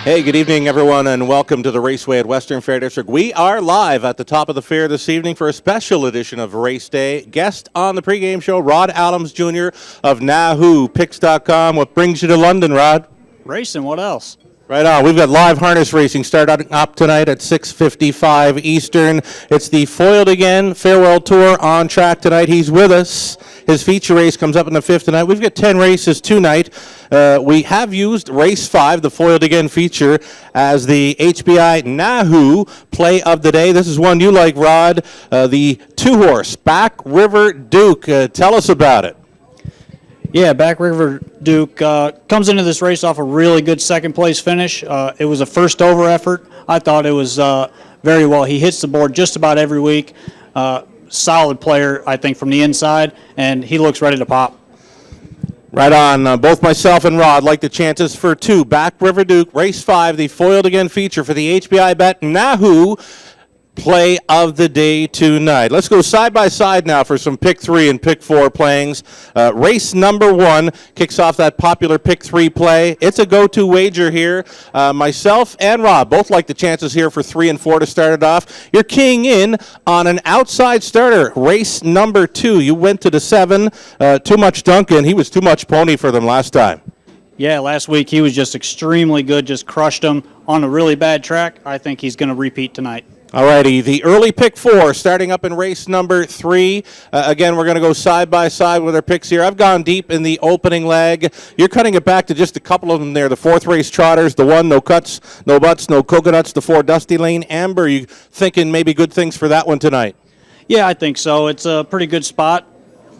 Hey, good evening, everyone, and welcome to the Raceway at Western Fair District. We are live at the top of the fair this evening for a special edition of Race Day. Guest on the pregame show, Rod Allums Jr. of NahooPicks.com. What brings you to London, Rod? Racing, what else? Right on. We've got live harness racing starting up tonight at 6:55 Eastern. It's the Foiled Again Farewell Tour on track tonight. He's with us. His feature race comes up in the fifth tonight. We've got 10 races tonight. We have used race 5, the Foiled Again feature, as the HBI Nahoo play of the day. This is one you like, Rod, the 2-horse Back River Duke. Tell us about it. Yeah, Back River Duke comes into this race off a really good second-place finish. It was a first-over effort. I thought it was very well. He hits the board just about every week. Solid player, I think, from the inside, and he looks ready to pop. Right on. Both myself and Rod like the chances for 2. Back River Duke, race 5, the Foiled Again feature for the HBI Bet Nahoo play of the day tonight. Let's go side by side now for some pick 3 and pick 4 playings. Race number 1 kicks off that popular pick 3 play. It's a go-to wager here. Myself and Rob both like the chances here for 3 and 4 to start it off. You're keying in on an outside starter. Race number 2. You went to the 7. Too much Duncan. He was too much pony for them last time. Yeah, last week he was just extremely good, just crushed him on a really bad track. I think he's going to repeat tonight. All righty, the early pick 4 starting up in race number 3. Again, we're going to go side by side with our picks here. I've gone deep in the opening leg. You're cutting it back to just a couple of them there. The 4th race Trotters, the 1, no cuts, no butts, no coconuts, the 4 Dusty Lane Amber. You thinking maybe good things for that one tonight? Yeah, I think so. It's a pretty good spot.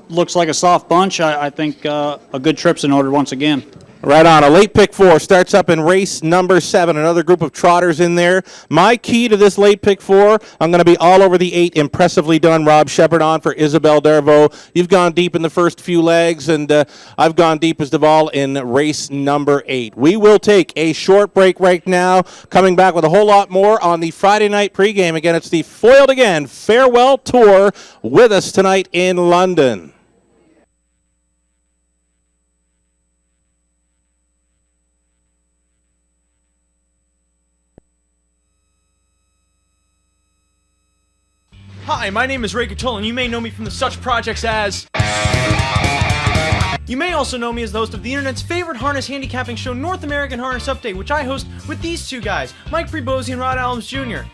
Looks like a soft bunch. I think a good trip's in order once again. Right on. A late pick 4 starts up in race number 7. Another group of trotters in there. My key to this late pick 4, I'm going to be all over the 8. Impressively done. Rob Shepard on for Isabel Darvaux. You've gone deep in the first few legs, and I've gone deepest of all in race number 8. We will take a short break right now. Coming back with a whole lot more on the Friday night pregame. Again, it's the Foiled Again Farewell Tour with us tonight in London. Hi, my name is Ray Catola, and you may know me from the such projects as... You may also know me as the host of the internet's favorite harness handicapping show, North American Harness Update, which I host with these two guys, Mike Prebosi and Rod Allums Jr.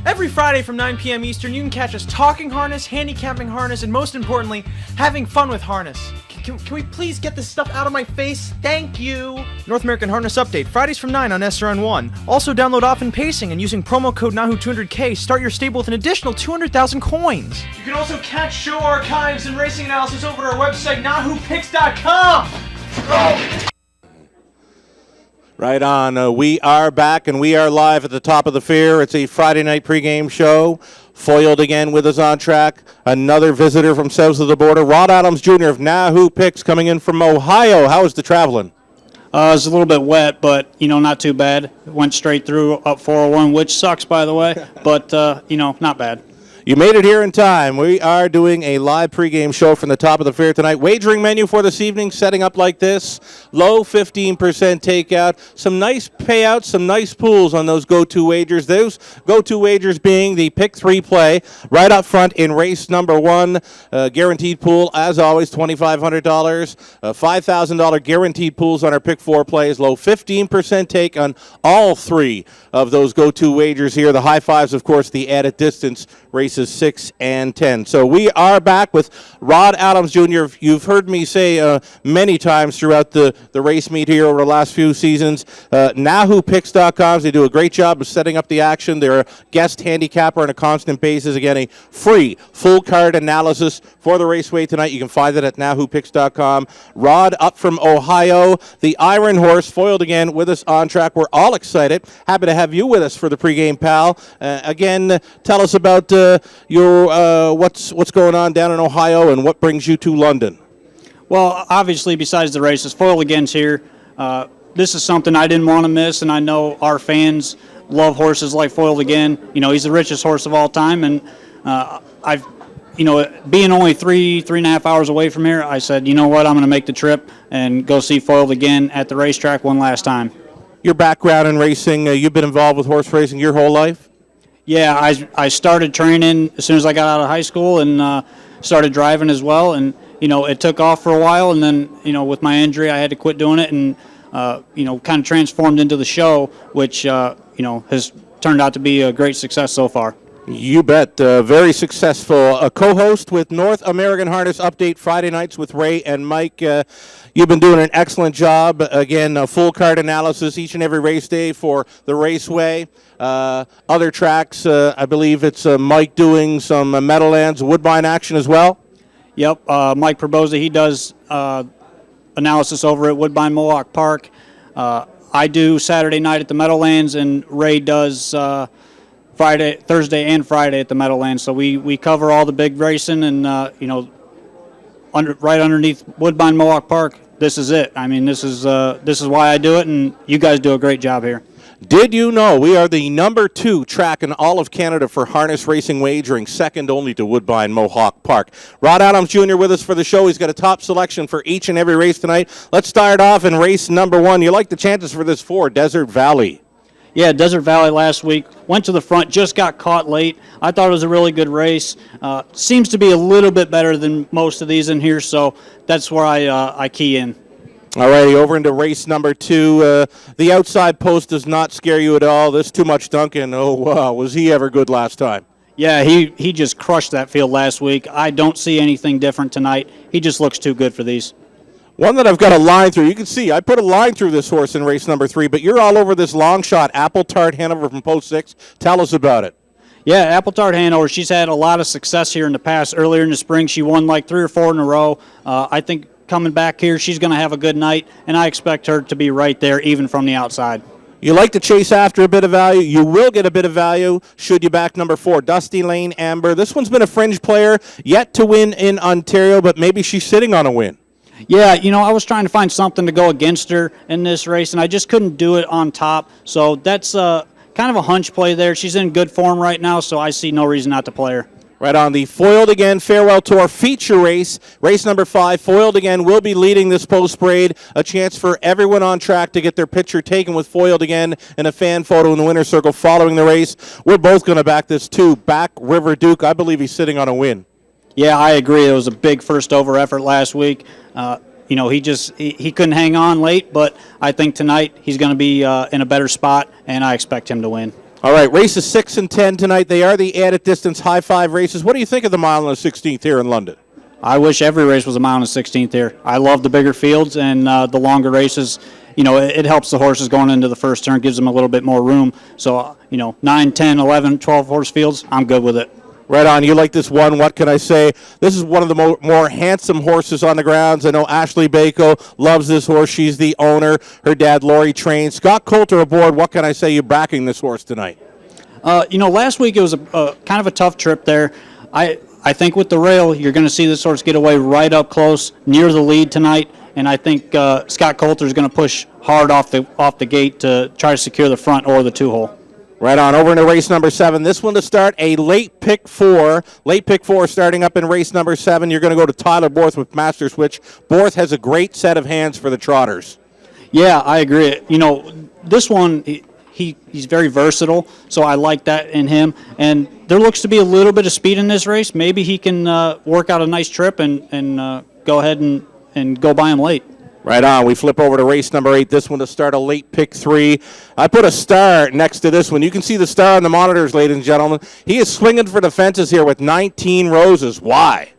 Every Friday from 9 p.m. Eastern, you can catch us talking harness, handicapping harness, and most importantly, having fun with harness. Can we please get this stuff out of my face? Thank you! North American Harness Update, Fridays from 9 on SRN1. Also download Often Pacing and using promo code NAHU200K, start your stable with an additional 200,000 coins. You can also catch show archives and racing analysis over at our website, NAHUPicks.com! Oh. Right on. We are back, and we are live at the top of the fair. It's a Friday night pregame show. Foiled Again with us on track. Another visitor from south of the border, Rod Allums Jr. of Nahoo Picks, coming in from Ohio. How is the traveling? It was a little bit wet, but, not too bad. It went straight through up 401, which sucks, by the way, but, not bad. You made it here in time. We are doing a live pregame show from the top of the fair tonight. Wagering menu for this evening, setting up like this. Low 15% takeout. Some nice payouts, some nice pools on those go-to wagers. Those go-to wagers being the pick 3 play right up front in race number 1. Guaranteed pool, as always, $2,500. $5,000 guaranteed pools on our pick 4 plays. Low 15% take on all 3 of those go-to wagers here. The high fives, of course, the added distance races 6 and 10. So we are back with Rod Allums Jr. You've heard me say many times throughout the race meet here over the last few seasons, NahooPicks.com, they do a great job of setting up the action. They're a guest handicapper on a constant basis. Again, a free full card analysis for the Raceway tonight. You can find it at NahooPicks.com. Rod up from Ohio, the Iron Horse, Foiled Again with us on track. We're all excited. Happy to have you with us for the pregame, pal. Again, tell us about your what's going on down in Ohio and what brings you to London. Well, obviously, besides the races, Foiled Again's here. This is something I didn't want to miss, and I know our fans love horses like Foiled Again. He's the richest horse of all time, and being only 3.5 hours away from here, I said, you know what, I'm going to make the trip and go see Foiled Again at the racetrack one last time. your background in racing. You've been involved with horse racing your whole life? Yeah, I started training as soon as I got out of high school and started driving as well. And, it took off for a while. And then, with my injury, I had to quit doing it and, kind of transformed into the show, which, has turned out to be a great success so far. You bet. Very successful. A co-host with North American Harness Update Friday nights with Ray and Mike. You've been doing an excellent job. Again, full card analysis each and every race day for the Raceway. Other tracks, I believe it's Mike doing some Meadowlands, Woodbine action as well. Yep. Mike Probosa, he does analysis over at Woodbine Mohawk Park. I do Saturday night at the Meadowlands, and Ray does Thursday and Friday at the Meadowlands. So we cover all the big racing, and right underneath Woodbine Mohawk Park. This is it. I mean, this is why I do it, and you guys do a great job here. Did you know we are the #2 track in all of Canada for harness racing wagering, second only to Woodbine Mohawk Park? Rod Allums Jr. with us for the show. He's got a top selection for each and every race tonight. Let's start off in race number 1. You like the chances for this 4, Desert Valley? Yeah, Desert Valley last week. Went to the front, just got caught late. I thought it was a really good race. Seems to be a little bit better than most of these in here, so that's where I key in. All righty, over into race number 2. The outside post does not scare you at all. This Too Much Duncan, oh, wow, was he ever good last time? Yeah, he just crushed that field last week. I don't see anything different tonight. He just looks too good for these. One that I've got a line through. You can see I put a line through this horse in race number 3, but you're all over this long shot, Apple Tart Hanover from post 6. Tell us about it. Yeah, Apple Tart Hanover, she's had a lot of success here in the past. Earlier in the spring, she won like 3 or 4 in a row. I think coming back here, she's going to have a good night, and I expect her to be right there even from the outside. You like to chase after a bit of value. You will get a bit of value should you back number 4, Dusty Lane Amber. This one's been a fringe player, yet to win in Ontario, but maybe she's sitting on a win. Yeah, I was trying to find something to go against her in this race, and I just couldn't do it on top. So that's kind of a hunch play there. She's in good form right now, so I see no reason not to play her. Right on the Foiled Again Farewell Tour feature race, race number 5. Foiled Again will be leading this post parade. A chance for everyone on track to get their picture taken with Foiled Again and a fan photo in the winner's circle following the race. We're both going to back this too. Back River Duke. I believe he's sitting on a win. Yeah, I agree. It was a big first over effort last week. He couldn't hang on late, but I think tonight he's going to be in a better spot, and I expect him to win. All right, races 6 and 10 tonight. They are the added distance high 5 races. What do you think of the mile and the 16th here in London? I wish every race was a mile and a 16th here. I love the bigger fields and the longer races. It helps the horses going into the first turn, gives them a little bit more room. So, 9, 10, 11, 12 horse fields, I'm good with it. Right on. You like this one. What can I say? This is one of the more handsome horses on the grounds. I know Ashley Bako loves this horse. She's the owner. Her dad, Laurie, trains. Scott Coulter aboard. What can I say? You're backing this horse tonight. Last week it was a kind of a tough trip there. I think with the rail, you're going to see this horse get away right up close near the lead tonight. And I think Scott Coulter is going to push hard off the gate to try to secure the front or the 2-hole. Right on, over into race number 7. This one to start, a late pick 4. Late pick 4 starting up in race number 7. You're going to go to Tyler Borth with Master Switch. Borth has a great set of hands for the trotters. Yeah, I agree. This one, he's very versatile, so I like that in him. And there looks to be a little bit of speed in this race. Maybe he can work out a nice trip and go ahead and go by him late. Right on. We flip over to race number 8. This one to start a late pick 3. I put a star next to this one. You can see the star on the monitors, ladies and gentlemen. He is swinging for the fences here with 19 roses. Why?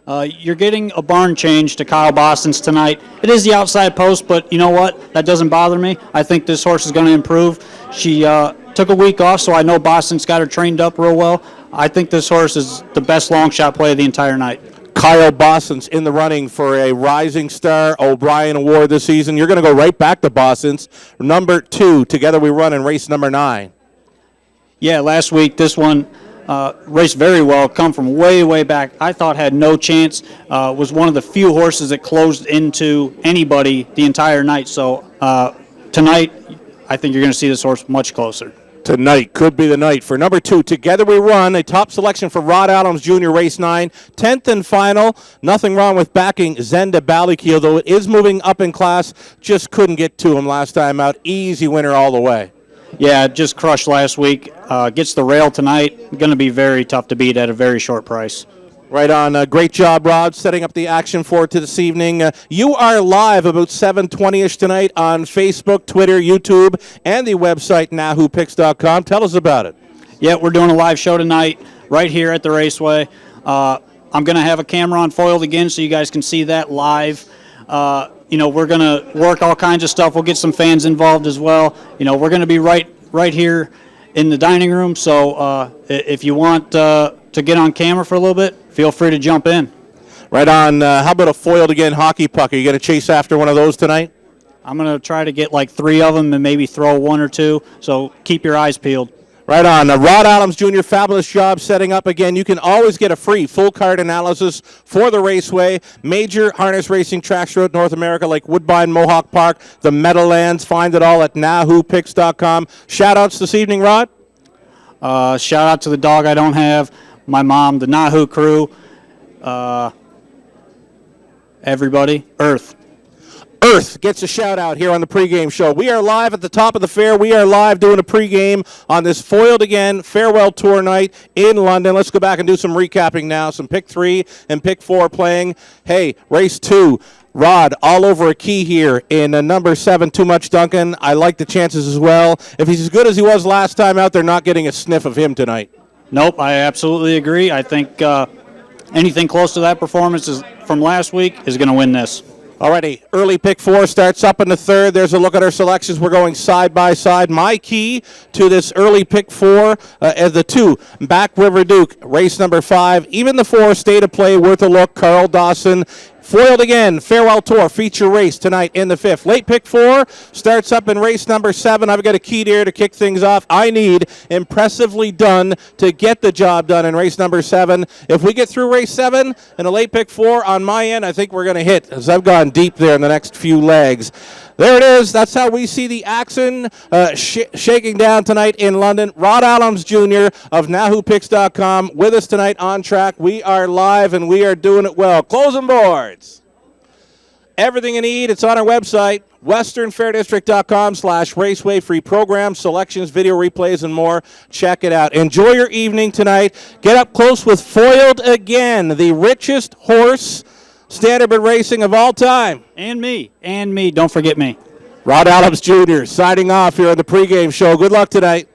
You're getting a barn change to Kyle Boston's tonight. It is the outside post, but you know what? That doesn't bother me. I think this horse is going to improve. She took a week off, so I know Boston's got her trained up real well. I think this horse is the best long shot play of the entire night. Kyle Boston's in the running for a Rising Star O'Brien Award this season. You're going to go right back to Boston's. Number 2, together we run in race number 9. Yeah, last week this one raced very well, come from way, way back. I thought had no chance. Was one of the few horses that closed into anybody the entire night. So tonight, I think you're going to see this horse much closer. Tonight could be the night for number 2. Together We Run, a top selection for Rod Allums Jr. Race 9, 10th and final. Nothing wrong with backing Zenda Ballykiel, though it is moving up in class. Just couldn't get to him last time out. Easy winner all the way. Yeah, just crushed last week. Gets the rail tonight. Going to be very tough to beat at a very short price. Right on. Great job, Rod, setting up the action for it to this evening. You are live about 7:20-ish tonight on Facebook, Twitter, YouTube, and the website, NahooPicks.com. Tell us about it. Yeah, we're doing a live show tonight right here at the Raceway. I'm going to have a camera on foiled again so you guys can see that live. We're going to work all kinds of stuff. We'll get some fans involved as well. We're going to be right here in the dining room, so if you want to get on camera for a little bit, feel free to jump in. Right on. How about a foiled again hockey puck? Are you going to chase after one of those tonight? I'm going to try to get like 3 of them and maybe throw 1 or 2, so keep your eyes peeled. Right on. Rod Allums Jr., fabulous job setting up again. You can always get a free full card analysis for the Raceway. Major harness racing tracks throughout North America like Woodbine, Mohawk Park, the Meadowlands. Find it all at NahooPicks.com. Shout-outs this evening, Rod? Shout out to the dog I don't have, my mom, the Nahoo crew, everybody. Earth gets a shout-out here on the pregame show. We are live at the top of the fair. We are live doing a pregame on this Foiled Again Farewell Tour night in London. Let's go back and do some recapping now. Some pick 3 and pick 4 playing. Hey, race 2. Rod all over a key here in number 7, Too Much Duncan. I like the chances as well. If he's as good as he was last time out, they're not getting a sniff of him tonight. Nope, I absolutely agree. I think anything close to that performance from last week is going to win this. Alrighty, early pick 4 starts up in the 3rd. There's a look at our selections. We're going side by side. My key to this early pick 4 as the 2, Back River Duke, race number 5. Even the 4, State of Play, worth a look. Carl Dawson. Foiled Again, Farewell Tour, feature race tonight in the 5th. Late pick 4 starts up in race number 7. I've got a key here to kick things off. I need Impressively Done to get the job done in race number 7. If we get through race 7 and a late pick 4 on my end, I think we're going to hit, as I've gone deep there in the next few legs. There it is. That's how we see the action shaking down tonight in London. Rod Allums Jr. of NahooPicks.com with us tonight on track. We are live and we are doing it well. Closing boards. Everything you need, it's on our website, westernfairdistrict.com/raceway. Free programs, selections, video replays, and more. Check it out. Enjoy your evening tonight. Get up close with Foiled Again, the richest horse standardbred racing of all time. And me. Don't forget me. Rod Allums Jr. signing off here on the pregame show. Good luck tonight.